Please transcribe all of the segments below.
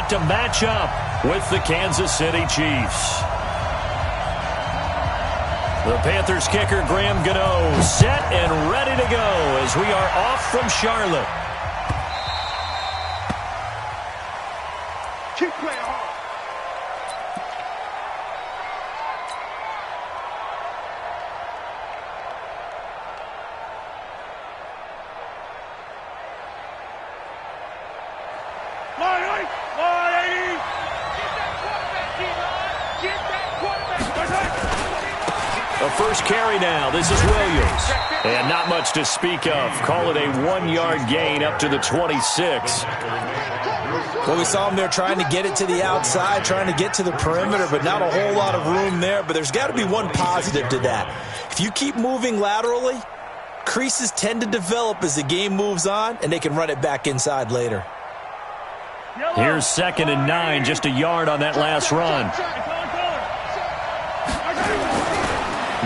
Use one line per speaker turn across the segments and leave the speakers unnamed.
quarterback to match up with the Kansas City Chiefs. The Panthers kicker, Graham Gano, set and ready to go as we are off from Charlotte.
Keep playing hard.
A first carry now. This is Williams. And not much to speak of. Call it a 1-yard gain up to the 26.
Well, we saw him there trying to get it to the outside, trying to get to the perimeter, but not a whole lot of room there. But there's got to be one positive to that. If you keep moving laterally, creases tend to develop as the game moves on, and they can run it back inside later.
Here's 2nd and 9, just a yard on that last run.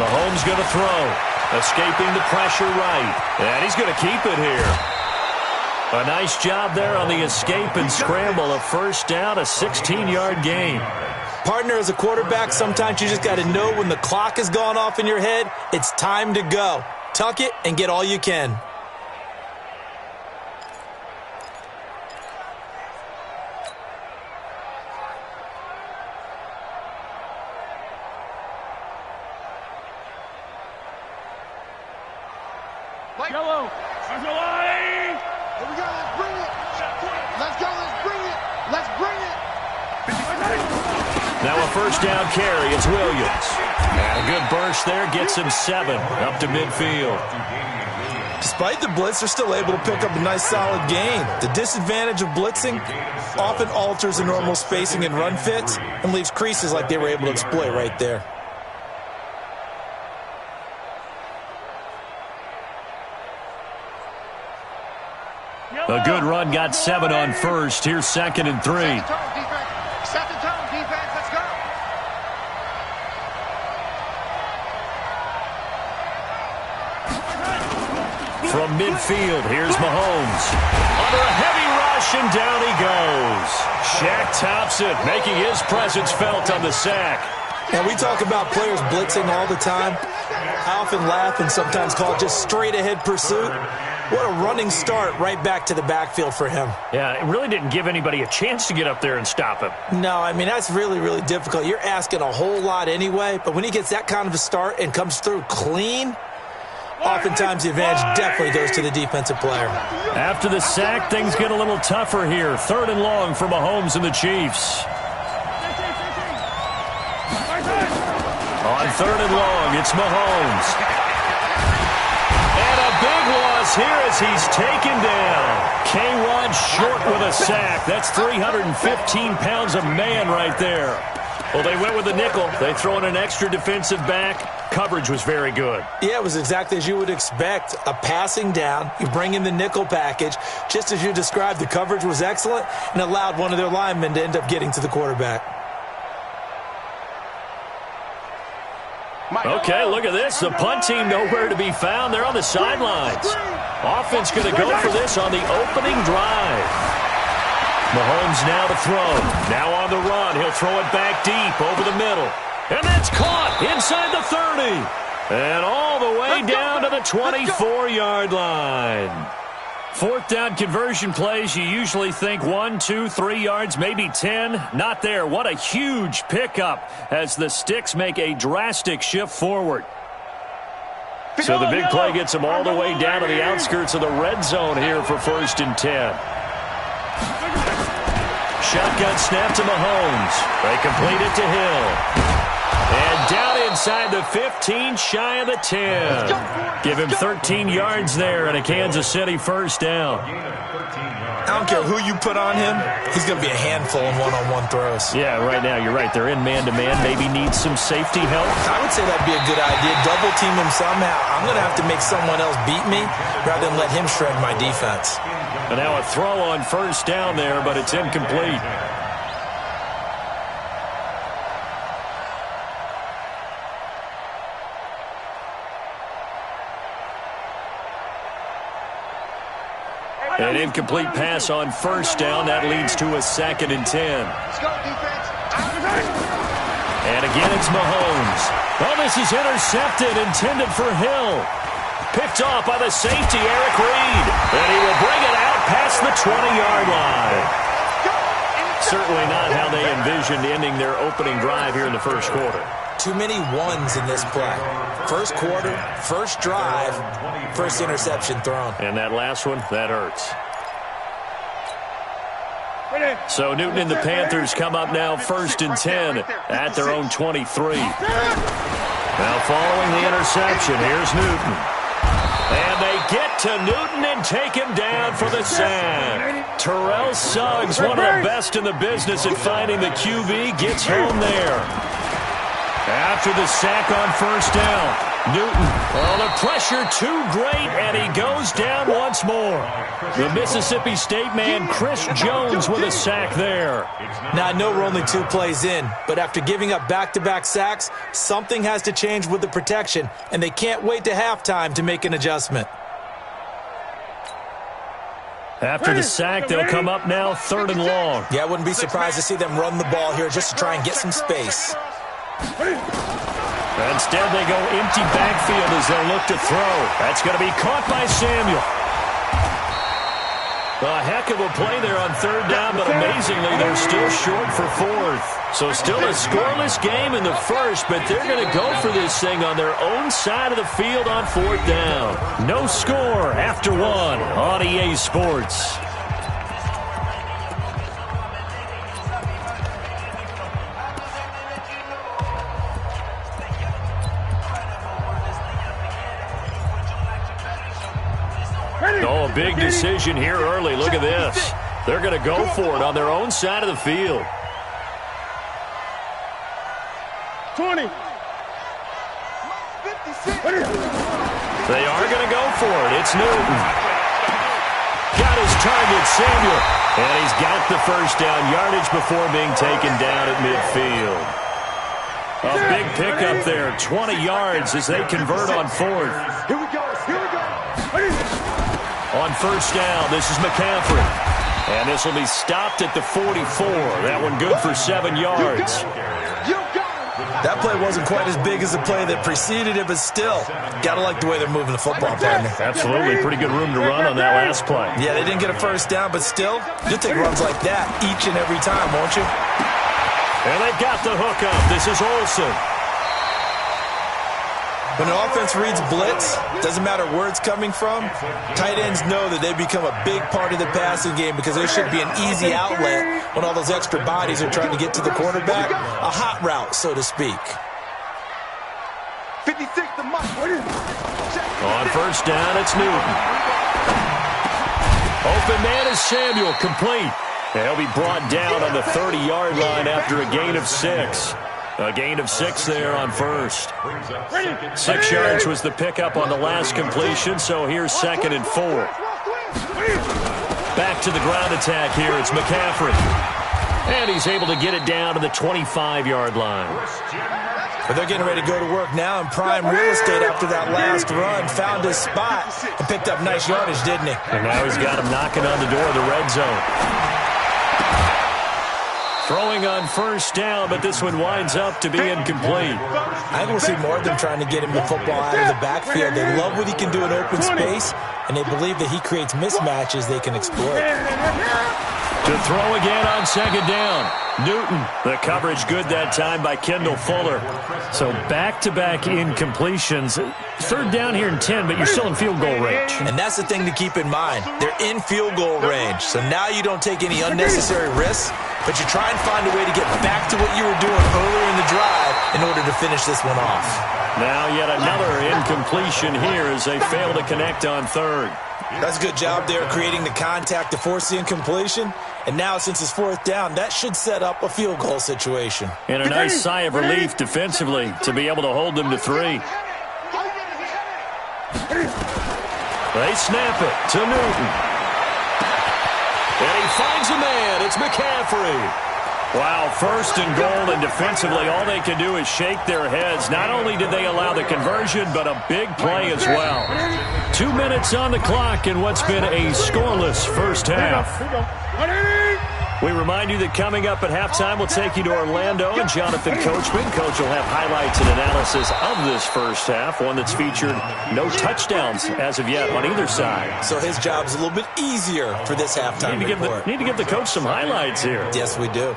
Mahomes going to throw, escaping the pressure right, and he's going to keep it here. A nice job there on the escape and scramble. A first down, a 16-yard gain.
Partner, as a quarterback, sometimes you just got to know when the clock has gone off in your head, it's time to go. Tuck it and get all you can.
Yellow. Here we go. Let's bring it. Let's go. Let's bring it. Let's bring it.
Now a first down carry. It's Williams. And a good burst there gets him 7 up to midfield.
Despite the blitz, they're still able to pick up a nice solid gain. The disadvantage of blitzing often alters the normal spacing and run fits and leaves creases like they were able to exploit right there.
A good run, got 7 on first. Here's 2nd and 3.
Set the tone, defense. Let's go.
From midfield, here's Mahomes. Under a heavy rush, and down he goes. Shaq Thompson making his presence felt on the sack.
Now, we talk about players blitzing all the time. I often laugh and sometimes call it just straight-ahead pursuit. What a running start right back to the backfield for him.
Yeah, it really didn't give anybody a chance to get up there and stop him.
No, I mean, that's really, really difficult. You're asking a whole lot anyway, but when he gets that kind of a start and comes through clean, oftentimes the advantage definitely goes to the defensive player.
After the sack, things get a little tougher here. 3rd and long for Mahomes and the Chiefs. On 3rd and long, it's Mahomes. Big loss here as he's taken down. K1 short with a sack. That's 315 pounds of man right there. Well, they went with a nickel. They throw in an extra defensive back. Coverage was very good.
Yeah, it was exactly as you would expect. A passing down. You bring in the nickel package. Just as you described, the coverage was excellent and allowed one of their linemen to end up getting to the quarterback.
Okay, look at this. The punt team nowhere to be found. They're on the sidelines. Offense going to go for this on the opening drive. Mahomes now to throw. Now on the run. He'll throw it back deep over the middle. And that's caught inside the 30. And all the way down to the 24-yard line. 4th down conversion plays, you usually think 1, 2, 3 yards, maybe 10. Not there. What a huge pickup as the sticks make a drastic shift forward. So the big play gets them all the way down to the outskirts of the red zone here for 1st and 10. Shotgun snap to Mahomes. They complete it to Hill. And down inside the 15, shy of the 10. Give him 13 yards there and a Kansas City first down.
I don't care who you put on him, he's going to be a handful in one-on-one throws.
Yeah, right now you're right. They're in man-to-man. Maybe needs some safety help.
I would say that'd be a good idea. Double team him somehow. I'm going to have to make someone else beat me rather than let him shred my defense.
And now a throw on first down there, but it's incomplete. An incomplete pass on first down. That leads to a 2nd and 10.
Let's go, defense.
And again, it's Mahomes. Well, this is intercepted, intended for Hill. Picked off by the safety, Eric Reed. And he will bring it out past the 20-yard line. Certainly not how they envisioned ending their opening drive here in the first quarter.
Too many ones in this play. First quarter, first drive, first interception thrown.
And that last one, that hurts. So Newton and the Panthers come up now 1st and 10 at their own 23. Now following the interception, here's Newton. And they get to Newton and take him down for the sack. Terrell Suggs, one of the best in the business at finding the QB, gets home there. After the sack on first down, Newton, well, the pressure too great, and he goes down once more. The Mississippi State man, Chris Jones, with a sack there.
Now, I know we're only 2 plays in, but after giving up back-to-back sacks, something has to change with the protection, and they can't wait to halftime to make an adjustment.
After the sack, they'll come up now 3rd and long.
Yeah, I wouldn't be surprised to see them run the ball here just to try and get some space.
Instead, they go empty backfield as they look to throw. That's going to be caught by Samuel. A heck of a play there on 3rd down, but amazingly, they're still short for 4th. So still a scoreless game in the first, but they're going to go for this thing on their own side of the field on 4th down. No score after 1 on EA Sports. Oh, a big decision here early. Look at this. They're going to go for it on their own side of the field.
20.
They are going to go for it. It's Newton. Got his target, Samuel. And he's got the first down yardage before being taken down at midfield. A big pickup there, 20 yards as they convert on 4th.
Here we go. Here we go.
On first down, this is McCaffrey. And this will be stopped at the 44. That one good for 7 yards.
That play wasn't quite as big as the play that preceded it, but still, gotta like the way they're moving the football, partner.
Absolutely, pretty good room to run on that last play.
Yeah, they didn't get a first down, but still, you'll take runs like that each and every time, won't you?
And they've got the hook up. This is Olsen.
When an offense reads blitz, doesn't matter where it's coming from, tight ends know that they become a big part of the passing game because there should be an easy outlet when all those extra bodies are trying to get to the quarterback. A hot route, so to speak.
56 to Mike.
On first down, it's Newton. Open man is Samuel, complete. And he'll be brought down on the 30-yard line after a gain of 6. A gain of 6 there on first. 6 yards was the pickup on the last completion, so here's 2nd and 4. Back to the ground attack here. It's McCaffrey. And he's able to get it down to the 25-yard line.
But they're getting ready to go to work now in prime real estate after that last run. Found his spot and picked up nice yardage, didn't he?
And now he's got him knocking on the door of the red zone. Throwing on first down, but this one winds up to be incomplete.
I think we'll see more of them trying to get him the football out of the backfield. They love what he can do in open space, and they believe that he creates mismatches they can exploit.
To throw again on 2nd down. Newton, the coverage good that time by Kendall Fuller. So back-to-back incompletions. 3rd down here in 10, but you're still in field goal range.
And that's the thing to keep in mind. They're in field goal range. So now you don't take any unnecessary risks, but you try and find a way to get back to what you were doing earlier in the drive in order to finish this one off.
Now yet another incompletion here as they fail to connect on 3rd.
That's a good job there creating the contact to force the incompletion. And now, since it's 4th down, that should set up a field goal situation.
And a nice sigh of relief defensively to be able to hold them to 3. They snap it to Newton. And he finds a man. It's McCaffrey. Wow, first and goal, and defensively, all they can do is shake their heads. Not only did they allow the conversion, but a big play as well. 2 minutes on the clock in what's been a scoreless first half. We remind you that coming up at halftime, we'll take you to Orlando and Jonathan Coachman. Coach will have highlights and analysis of this first half, one that's featured no touchdowns as of yet on either side.
So his job's a little bit easier for this halftime report.
Need to give the coach some highlights here.
Yes, we do.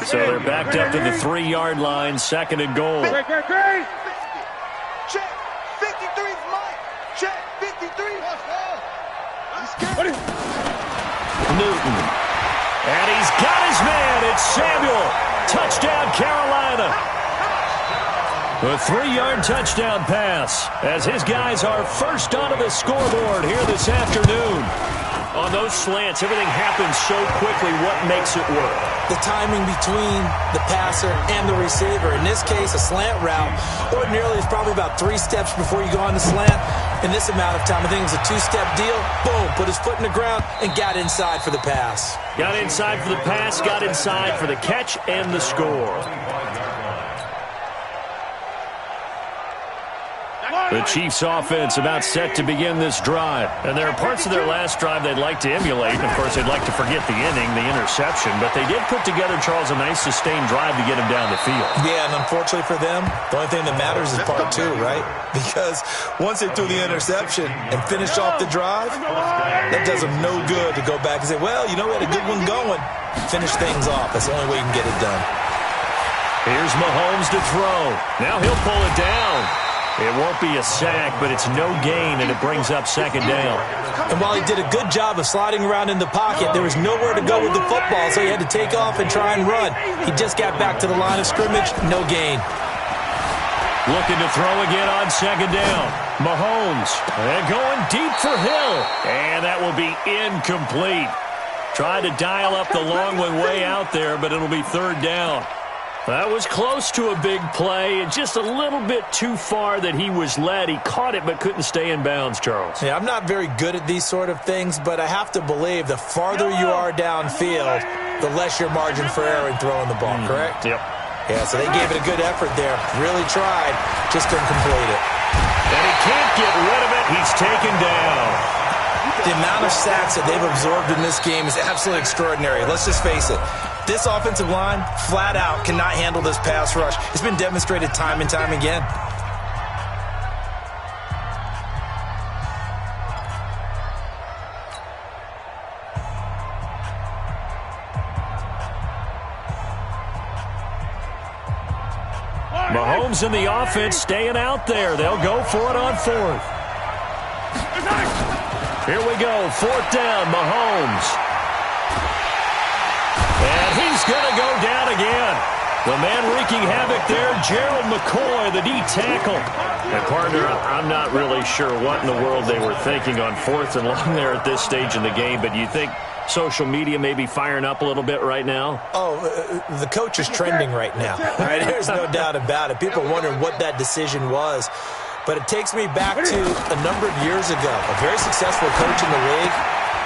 So they're backed up to the 3-yard line, second and goal.
Check, 53's Mike. Check, 53.
Newton. And he's got his man. It's Samuel. Touchdown, Carolina. A 3-yard touchdown pass as his guys are first onto the scoreboard here this afternoon. On those slants, everything happens so quickly. What makes it work?
The timing between the passer and the receiver. In this case, a slant route ordinarily is probably about 3 steps before you go on the slant. In this amount of time, I think it was a 2-step deal. Boom, put his foot in the ground and got inside for the pass.
Got inside for the pass, got inside for the catch and the score. The Chiefs offense about set to begin this drive. And there are parts of their last drive they'd like to emulate. And of course, they'd like to forget the inning, the interception. But they did put together, Charles, a nice sustained drive to get him down the field.
Yeah, and unfortunately for them, the only thing that matters is part 2, right? Because once they threw the interception and finished off the drive, that does them no good to go back and say, well, you know, we had a good one going. Finish things off. That's the only way you can get it done.
Here's Mahomes to throw. Now he'll pull it down. It won't be a sack, but it's no gain, and it brings up second down.
And while he did a good job of sliding around in the pocket, there was nowhere to go with the football, so he had to take off and try and run. He just got back to the line of scrimmage, no gain.
Looking to throw again on second down. Mahomes, and going deep for Hill, and that will be incomplete. Tried to dial up the long one way out there, but it'll be third down. That was close to a big play, and just a little bit too far that he was led. He caught it but couldn't stay in bounds, Charles.
Yeah, I'm not very good at these sort of things, but I have to believe the farther you are downfield, the less your margin for error in throwing the ball, correct?
Yep.
Yeah, so they gave it a good effort there. Really tried, just couldn't complete it.
And he can't get rid of it. He's taken down.
The amount of sacks that they've absorbed in this game is absolutely extraordinary. Let's just face it. This offensive line, flat out, cannot handle this pass rush. It's been demonstrated time and time again.
Mahomes and the offense staying out there. They'll go for it on fourth. Here we go. Fourth down, Mahomes. And he's going to go down again. The man wreaking havoc there, Gerald McCoy, the D tackle. And, partner, I'm not really sure what in the world they were thinking on fourth and long there at this stage in the game, but you think social media may be firing up a little bit right now?
Oh, the coach is trending right now. Right? There's no doubt about it. People are wondering what that decision was. But it takes me back to a number of years ago. A very successful coach in the league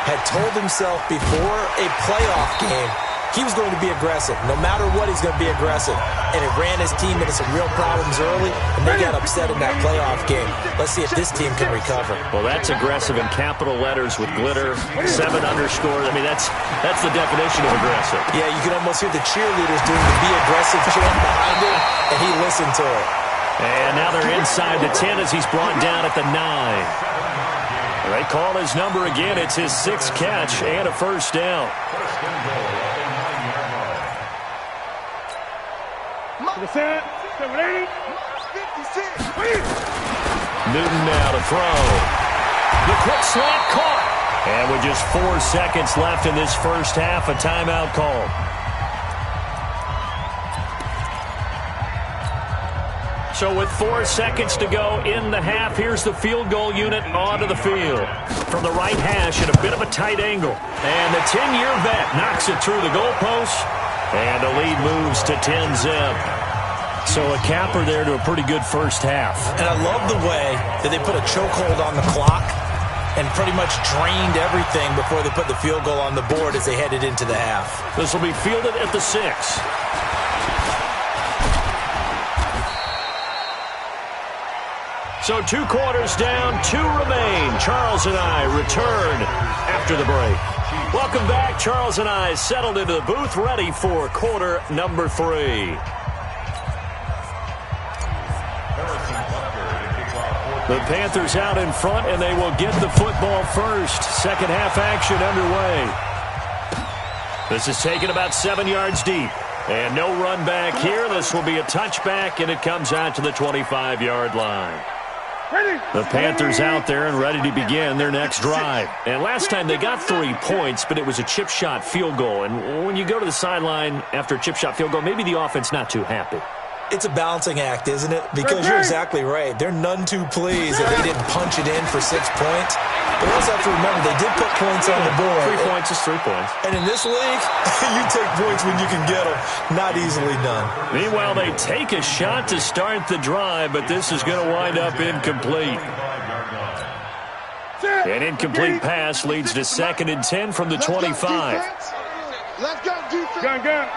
had told himself before a playoff game he was going to be aggressive. No matter what, he's going to be aggressive. And it ran his team into some real problems early, and they got upset in that playoff game. Let's see if this team can recover.
Well, that's aggressive in capital letters with glitter, 7 underscores. I mean, that's the definition of aggressive.
Yeah, you can almost hear the cheerleaders doing the be aggressive chant behind it, and he listened to it.
And now they're inside the 10 as he's brought down at the 9. They call his number again. It's his 6th catch and a first down. Newton now to throw. The quick slant caught. And with just 4 seconds left in this first half, a timeout call. So with 4 seconds to go in the half, here's the field goal unit onto the field. From the right hash at a bit of a tight angle. And the 10-year vet knocks it through the goalpost. And the lead moves to 10-zip. So a capper there to a pretty good first half.
And I love the way that they put a chokehold on the clock. and pretty much drained everything before they put the field goal on the board as they headed into the half.
This will be fielded at the 6. So 2 quarters down, 2 remain. Charles and I return after the break. Welcome back. Charles and I settled into the booth, ready for quarter number 3. The Panthers out in front, and they will get the football first. Second half action underway. This is taken about 7 yards deep. And no run back here. This will be a touchback, and it comes out to the 25-yard line. The Panthers out there and ready to begin their next drive. And last time they got 3 points, but it was a chip shot field goal. And when you go to the sideline after a chip shot field goal, maybe the offense not too happy.
It's a balancing act, isn't it? Because you're exactly right. They're none too pleased that they didn't punch it in for 6 points. But also have to remember, they did put points on the board.
3 points is 3 points.
And in this league, you take points when you can get them. Not easily done.
Meanwhile, they take a shot to start the drive, but this is going to wind up incomplete. An incomplete pass leads to 2nd and 10 from the 25.
Let's go, defense.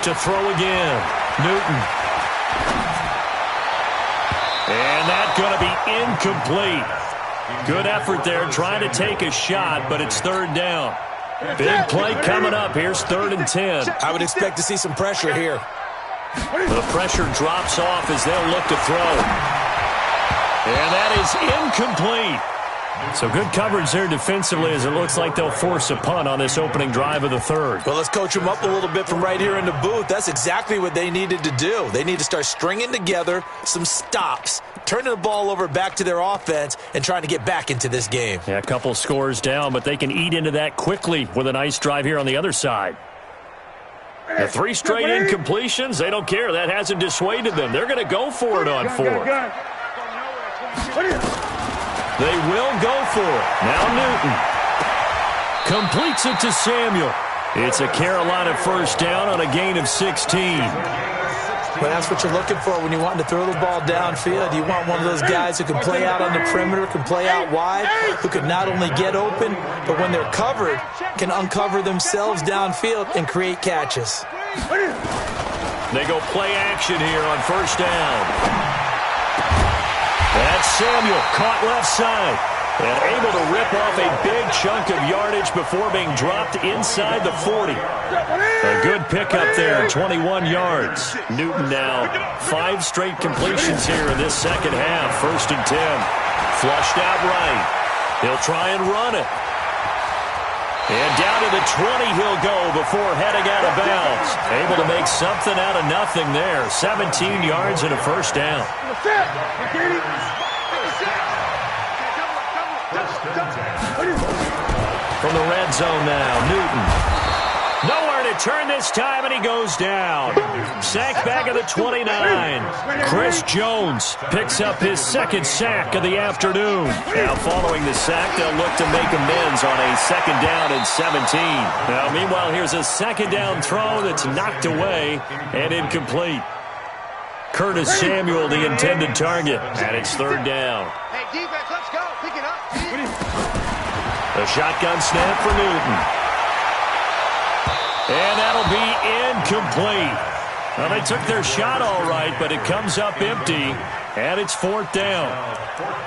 To throw again, Newton. And that's going to be incomplete. Good effort there, trying to take a shot, but it's 3rd down. Big play coming up. Here's 3rd and 10.
I would expect to see some pressure here.
The pressure drops off as they'll look to throw. And that is incomplete. So good coverage there defensively as it looks like they'll force a punt on this opening drive of the 3rd.
Well, let's coach them up a little bit from right here in the booth. That's exactly what they needed to do. They need to start stringing together some stops, turning the ball over back to their offense, and trying to get back into this game.
Yeah, a couple scores down, but they can eat into that quickly with a nice drive here on the other side. The 3 straight incompletions, they don't care. That hasn't dissuaded them. They're going to go for it on 4th. They will go for it. Now Newton completes it to Samuel. It's a Carolina first down on a gain of 16.
Well, that's what you're looking for when you're wanting to throw the ball downfield. You want one of those guys who can play out on the perimeter, can play out wide, who can not only get open, but when they're covered, can uncover themselves downfield and create catches.
They go play action here on first down. That's Samuel, caught left side, and able to rip off a big chunk of yardage before being dropped inside the 40. A good pickup there, 21 yards. Newton now 5 straight completions here in this second half. 1st and 10. Flushed out right. He'll try and run it. And down to the 20 he'll go before heading out of bounds. Able to make something out of nothing there. 17 yards and a first down. From the red zone now, Newton. Nowhere to turn this time, and he goes down. Sacked back at the 29. Chris Jones picks up his 2nd sack of the afternoon. Now following the sack, they'll look to make amends on a 2nd down and 17. Now meanwhile, here's a 2nd down throw that's knocked away and incomplete. Curtis Samuel, the intended target, and it's 3rd down.
Hey, defense, let's go. Pick it up.
A shotgun snap for Newton. And that'll be incomplete. Well, they took their shot all right, but it comes up empty, and it's 4th down.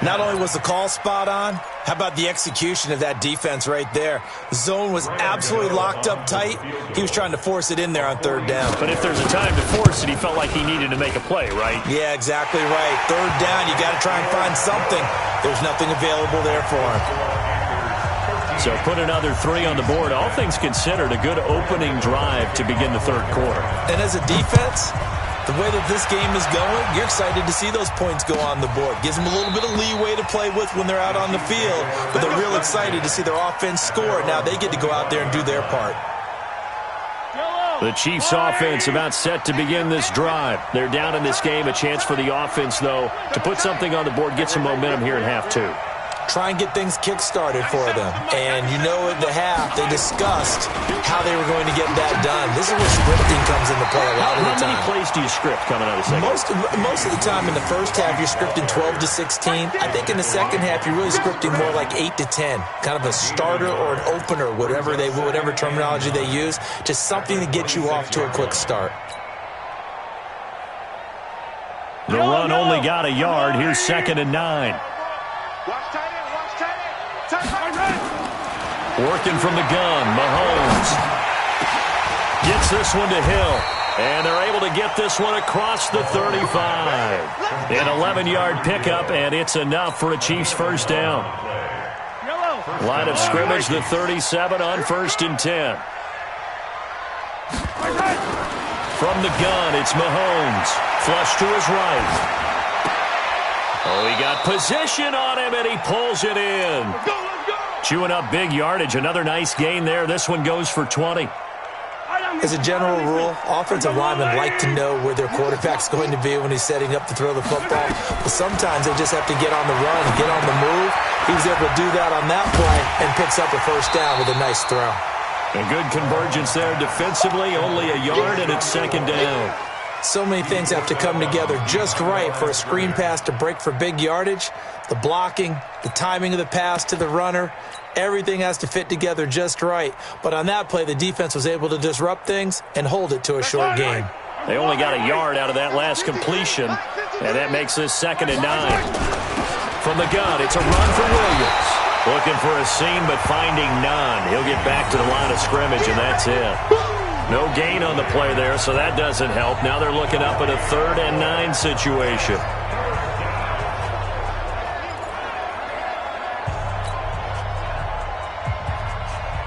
Not only was the call spot on, how about the execution of that defense right there? The zone was absolutely locked up tight. He was trying to force it in there on 3rd down.
But if there's a time to force it, he felt like he needed to make a play, right?
Yeah, exactly right. 3rd down, you got to try and find something. There's nothing available there for him.
So put another 3 on the board. All things considered, a good opening drive to begin the 3rd quarter.
And as a defense, the way that this game is going, you're excited to see those points go on the board. Gives them a little bit of leeway to play with when they're out on the field, but they're real excited to see their offense score. Now they get to go out there and do their part.
The Chiefs offense about set to begin this drive. They're down in this game. A chance for the offense, though, to put something on the board, get some momentum here in half 2.
Try and get things kick-started for them. And you know at the half, they discussed how they were going to get that done. This is where scripting comes into play a lot of the time.
How many plays do you script coming out of the second half?
Most of the time in the first half, you're scripting 12 to 16. I think in the second half, you're really scripting more like 8 to 10. Kind of a starter or an opener, whatever terminology they use. Just something to get you off to a quick start.
The run only got a yard. Here's 2nd and 9. Working from the gun, Mahomes gets this one to Hill. And they're able to get this one across the 35. An 11-yard pickup, and it's enough for a Chiefs first down. Line of scrimmage, the 37 on 1st and 10. From the gun, it's Mahomes. Flush to his right. Oh, he got position on him, and he pulls it in. Chewing up big yardage. Another nice gain there. This one goes for 20.
As a general rule, offensive linemen like to know where their quarterback's going to be when he's setting up to throw the football. But sometimes they just have to get on the run, get on the move. He was able to do that on that play and picks up a first down with a nice throw.
A good convergence there defensively. Only a yard, and it's 2nd down.
So many things have to come together just right for a screen pass to break for big yardage. The blocking, the timing of the pass to the runner, everything has to fit together just right. But on that play, the defense was able to disrupt things and hold it to a short gain.
They only got a yard out of that last completion, and that makes this 2nd and 9. From the gun, it's a run for Williams. Looking for a seam, but finding none. He'll get back to the line of scrimmage, and that's it. No gain on the play there, so that doesn't help. Now they're looking up at a 3rd and 9 situation.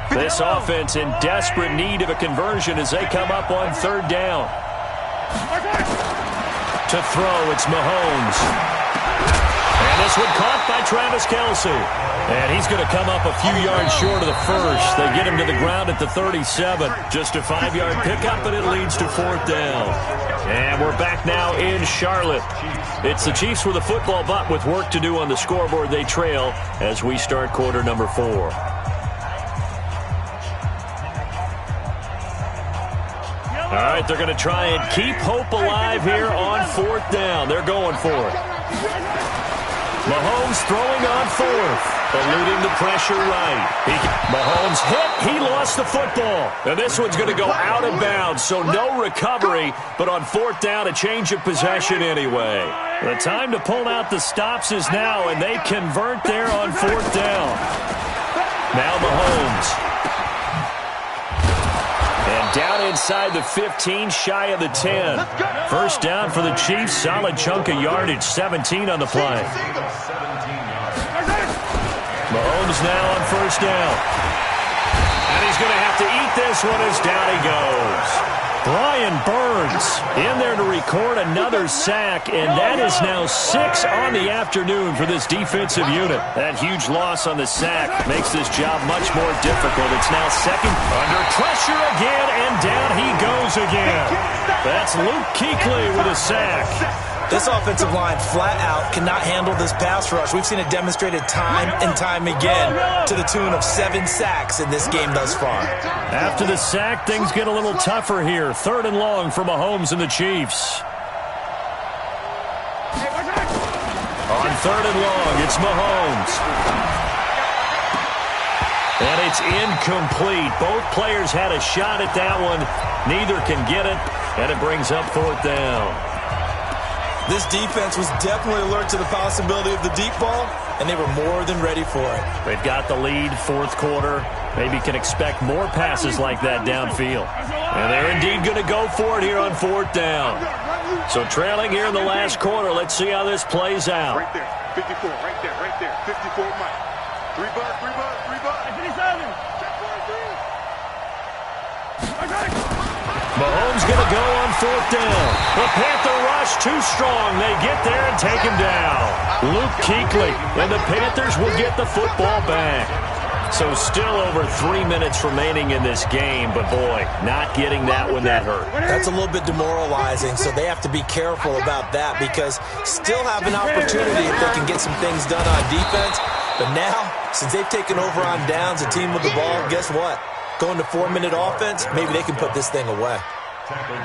This offense in desperate need of a conversion as they come up on 3rd down. To throw, it's Mahomes. And this one caught by Travis Kelce. And he's going to come up a few yards short of the first. They get him to the ground at the 37. Just a 5-yard pickup, but it leads to 4th down. And we're back now in Charlotte. It's the Chiefs with a football, but with work to do on the scoreboard, they trail as we start quarter number 4. All right, they're going to try and keep hope alive here on 4th down. They're going for it. Mahomes throwing on 4th, eluding the pressure right. Mahomes hit. He lost the football. And this one's going to go out of bounds, so no recovery. But on 4th down, a change of possession anyway. The time to pull out the stops is now, and they convert there on 4th down. Now Mahomes. And down inside the 15, shy of the 10. First down for the Chiefs. Solid chunk of yardage. 17 on the play. Mahomes now on 1st down. And he's going to have to eat this one as down he goes. Brian Burns in there to record another sack, and that is now 6 on the afternoon for this defensive unit. That huge loss on the sack makes this job much more difficult. It's now 2nd under pressure again, and down he goes again. That's Luke Kuechly with a sack.
This offensive line flat out cannot handle this pass rush. We've seen it demonstrated time and time again to the tune of 7 sacks in this game thus far.
After the sack, things get a little tougher here. 3rd and long for Mahomes and the Chiefs. On 3rd and long, it's Mahomes. And it's incomplete. Both players had a shot at that one. Neither can get it, and it brings up 4th down.
This defense was definitely alert to the possibility of the deep ball, and they were more than ready for it.
They've got the lead, 4th quarter. Maybe can expect more passes like that downfield. And they're indeed going to go for it here on 4th down. So trailing here in the last quarter. Let's see how this plays out.
Right there, 54, right there, 54, Mike. 3 bucks. 57.
Mahomes going to go on 4th down. The Panther rush too strong. They get there and take him down. Luke Kuechly, and the Panthers will get the football back. So still over 3 minutes remaining in this game, but boy, not getting that one that hurt.
That's a little bit demoralizing, so they have to be careful about that because still have an opportunity if they can get some things done on defense. But now, since they've taken over on downs, a team with the ball, guess what? Going to 4-minute offense, maybe they can put this thing away.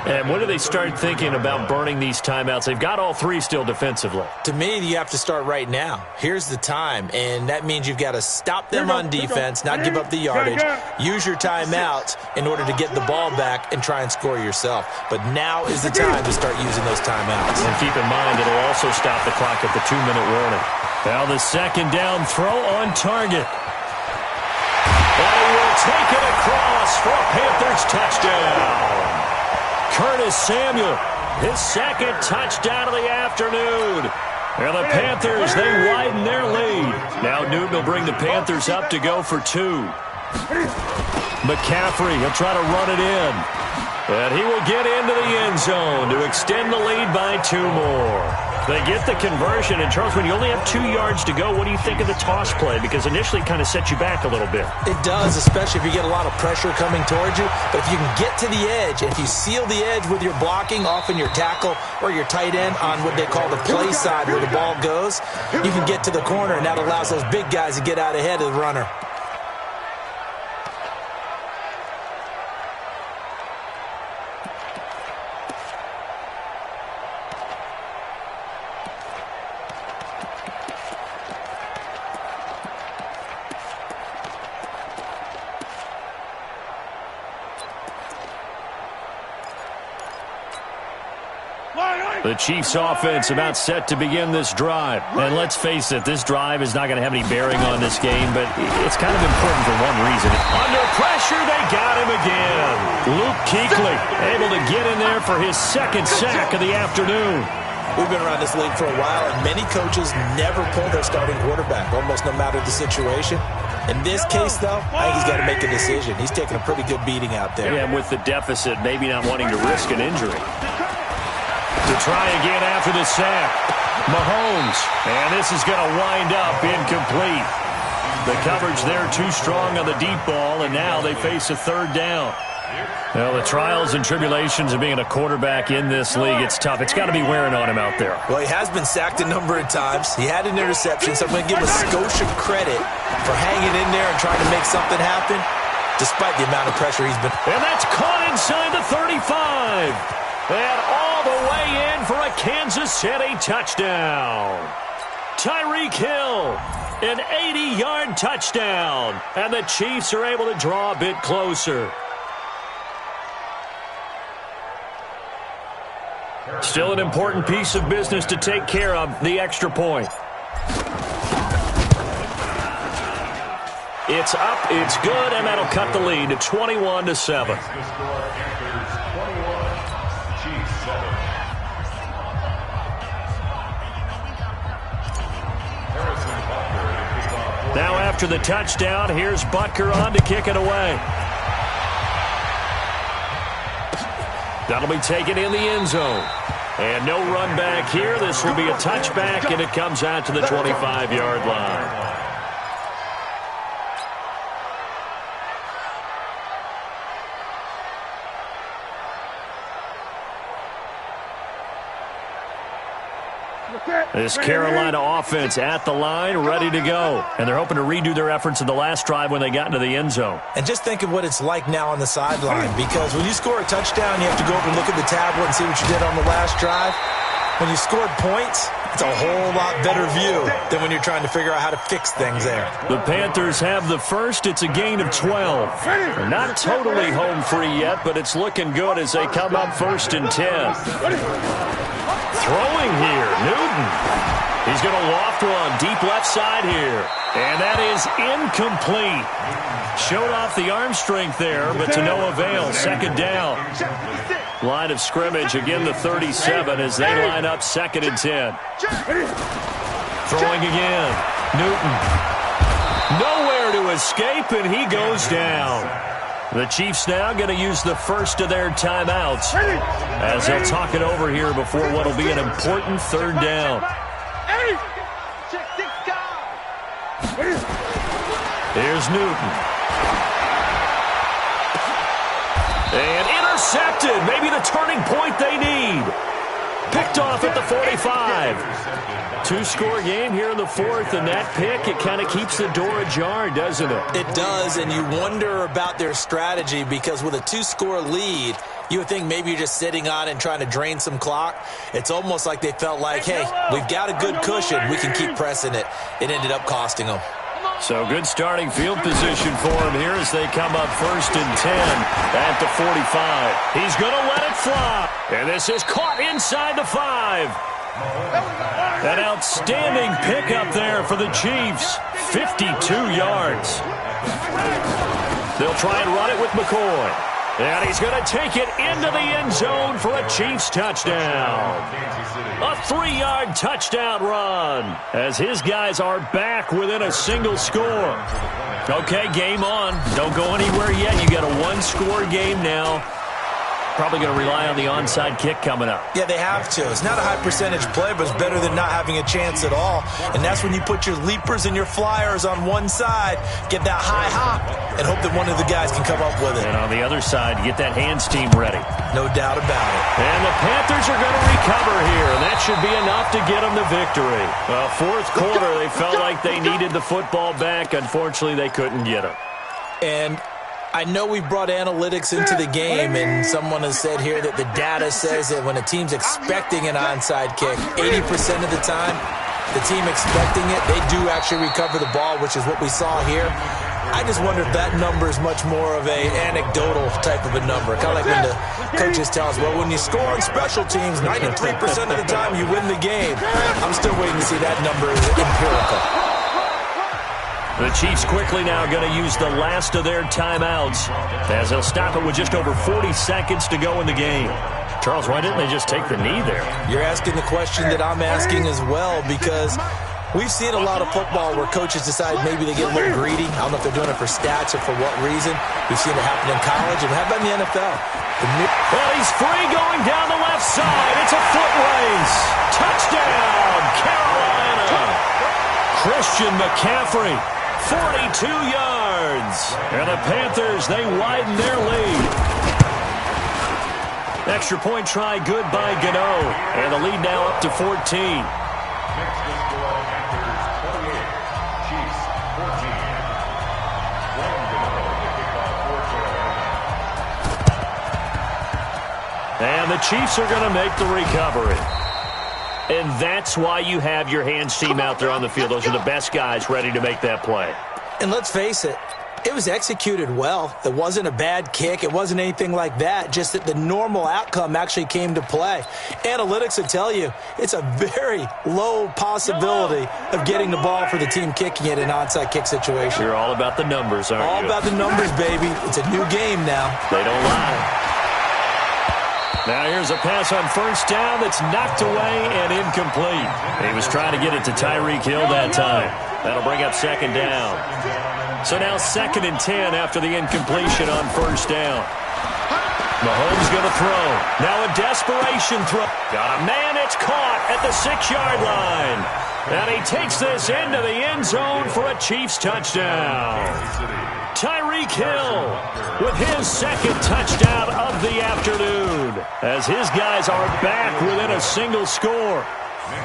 And when do they start thinking about burning these timeouts? They've got all three still defensively.
To me, you have to start right now. Here's the time, and that means you've got to stop them on defense, not give up the yardage, use your timeouts in order to get the ball back and try and score yourself. But now is the time to start using those timeouts.
And keep in mind, it'll also stop the clock at the 2-minute warning. Now the second down throw on target. And he will take it across for a Panthers touchdown. Curtis Samuel, his second touchdown of the afternoon. And the Panthers, they widen their lead. Now Newton will bring the Panthers up to go for 2. McCaffrey, he'll try to run it in. And he will get into the end zone to extend the lead by 2 more. They get the conversion. And, Charles, when you only have 2 yards to go, what do you think of the toss play? Because initially it kind of sets you back a little bit.
It does, especially if you get a lot of pressure coming towards you. But if you can get to the edge, if you seal the edge with your blocking, often your tackle or your tight end on what they call the play side where the ball goes, you can get to the corner, and that allows those big guys to get out ahead of the runner.
The Chiefs offense about set to begin this drive. And let's face it, this drive is not going to have any bearing on this game, but it's kind of important for one reason. Under pressure, they got him again. Luke Kuechly able to get in there for his second sack of the afternoon.
We've been around this league for a while, and many coaches never pull their starting quarterback, almost no matter the situation. In this case, though, I think he's got to make a decision. He's taking a pretty good beating out there.
Yeah, and with the deficit, maybe not wanting to risk an injury. To try again after the sack. Mahomes. And this is going to wind up incomplete. The coverage there too strong on the deep ball, and now they face a third down. Well, the trials and tribulations of being a quarterback in this league, it's tough. It's got to be wearing on him out there.
Well, he has been sacked a number of times. He had an interception, so I'm going to give him Scotia credit for hanging in there and trying to make something happen, despite the amount of pressure he's been.
And that's caught inside the 35. And all the way in for a Kansas City touchdown. Tyreek Hill, an 80-yard touchdown. And the Chiefs are able to draw a bit closer. Still an important piece of business to take care of, the extra point. It's up, it's good, and that'll cut the lead to 21-7. Now after the touchdown, here's Butker on to kick it away. That'll be taken in the end zone. And no run back here. This will be a touchback, and it comes out to the 25-yard line. This Carolina offense at the line, ready to go. And they're hoping to redo their efforts in the last drive when they got into the end zone.
And just think of what it's like now on the sideline, because when you score a touchdown, you have to go over and look at the tablet and see what you did on the last drive. When you scored points, it's a whole lot better view than when you're trying to figure out how to fix things there.
The Panthers have the first. It's a gain of 12. They're not totally home free yet, but it's looking good as they come up 1st and 10. Throwing here, Newton. He's going to loft one deep left side here. And that is incomplete. Showed off the arm strength there, but to no avail. Second down. Line of scrimmage, again the 37 as they line up 2nd and 10. Throwing again. Newton. Nowhere to escape, and he goes down. The Chiefs now going to use the first of their timeouts as they'll talk it over here before what will be an important 3rd down. Here's Newton. And intercepted. Maybe the turning point they need. Picked off at the 45. Two-score game here in the fourth, and that pick, it kind of keeps the door ajar, doesn't it?
It does, and you wonder about their strategy because with a two-score lead, you would think maybe you're just sitting on it and trying to drain some clock. It's almost like they felt like, hey, we've got a good cushion. We can keep pressing it. It ended up costing them.
So good starting field position for him here as they come up 1st and 10 at the 45. He's going to let it fly. And this is caught inside the 5. An outstanding pickup there for the Chiefs. 52 yards. They'll try and run it with McCoy. And he's going to take it into the end zone for a Chiefs touchdown. A 3-yard touchdown run as his guys are back within a single score. Okay, game on. Don't go anywhere yet. You got a one-score game now. Probably going to rely on the onside kick coming up.
Yeah, they have to. It's not a high-percentage play, but it's better than not having a chance at all. And that's when you put your leapers and your flyers on one side, get that high hop, and hope that one of the guys can come up with it.
And on the other side, get that hands team ready.
No doubt about it.
And the Panthers are going to recover here, and that should be enough to get them the victory. Well, fourth quarter, they felt like they needed the football back. Unfortunately, they couldn't get it.
And I know we brought analytics into the game, and someone has said here that the data says that when a team's expecting an onside kick, 80% of the time, the team expecting it, they do actually recover the ball, which is what we saw here. I just wonder if that number is much more of a anecdotal type of a number. Kind of like when the coaches tell us, well, when you score on special teams, 93% of the time you win the game. I'm still waiting to see that number is empirical.
The Chiefs quickly now going to use the last of their timeouts as they'll stop it with just over 40 seconds to go in the game. Charles, why didn't they just take the knee there?
You're asking the question that I'm asking as well, because we've seen a lot of football where coaches decide maybe they get a little greedy. I don't know if they're doing it for stats or for what reason. We've seen it happen in college, and how about in the NFL?
Well, he's free going down the left side. It's a foot race. Touchdown, Carolina. Christian McCaffrey. 42 yards. And the Panthers, they widen their lead. Extra point try good by Gano. And the lead now up to 14. And the Chiefs are going to make the recovery. And that's why you have your hands team out there on the field. Those are the best guys ready to make that play.
And let's face it, it was executed well. It wasn't a bad kick. It wasn't anything like that. Just that the normal outcome actually came to play. Analytics will tell you it's a very low possibility of getting the ball for the team kicking it in an onside kick situation.
You're all about the numbers, aren't you?
All about the numbers, baby. It's a new game now.
They don't lie. Now here's a pass on first down that's knocked away and incomplete. He was trying to get it to Tyreek Hill that time. That'll bring up second down. So now 2nd and 10 after the incompletion on first down. Mahomes going to throw. Now a desperation throw. Got a man, it's caught at the 6-yard line. And he takes this into the end zone for a Chiefs touchdown. Tyreek Hill with his 2nd touchdown of the afternoon as his guys are back within a single score.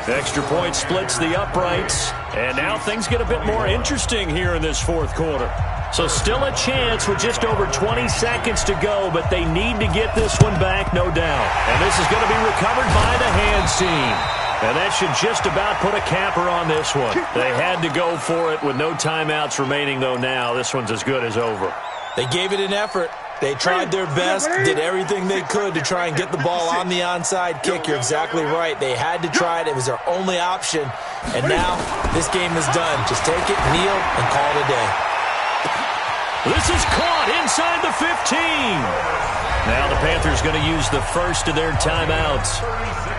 Extra point splits the uprights, and now things get a bit more interesting here in this fourth quarter. So still a chance with just over 20 seconds to go, but they need to get this one back, no doubt. And this is going to be recovered by the hands team. And that should just about put a capper on this one. They had to go for it with no timeouts remaining, though now. This one's as good as over.
They gave it an effort. They tried their best, did everything they could to try and get the ball on the onside kick. You're exactly right. They had to try it. It was their only option. And now this game is done. Just take it, kneel, and call it a day.
This is caught inside the 15. Now the Panthers going to use the first of their timeouts.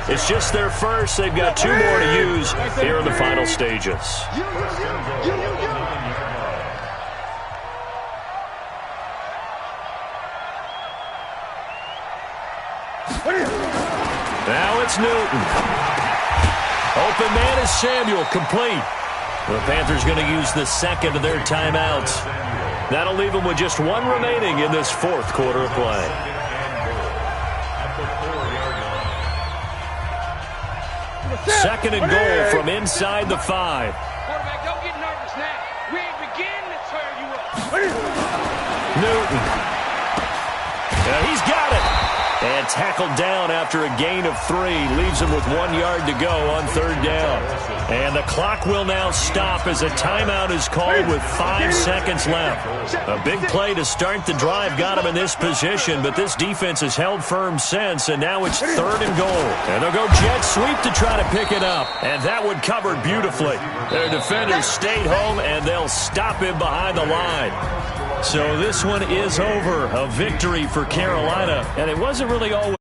It's just their first. They've got 2 more to use here in the final stages. Now it's Newton. Open man is Samuel, complete. The Panthers going to use the 2nd of their timeouts. That'll leave them with just 1 remaining in this fourth quarter of play. Second and goal from inside the 5.
Quarterback, don't get nervous now. We ain't beginning to tear you up.
Newton. He's got it. And tackled down after a gain of 3. Leaves him with 1 yard to go on third down. And the clock will now stop as a timeout is called with 5 seconds left. A big play to start the drive got him in this position, but this defense has held firm since, and now it's third and goal. And they'll go jet sweep to try to pick it up. And that one covered beautifully. Their defenders stayed home, and they'll stop him behind the line. So this one is over. A victory for Carolina, and it wasn't really always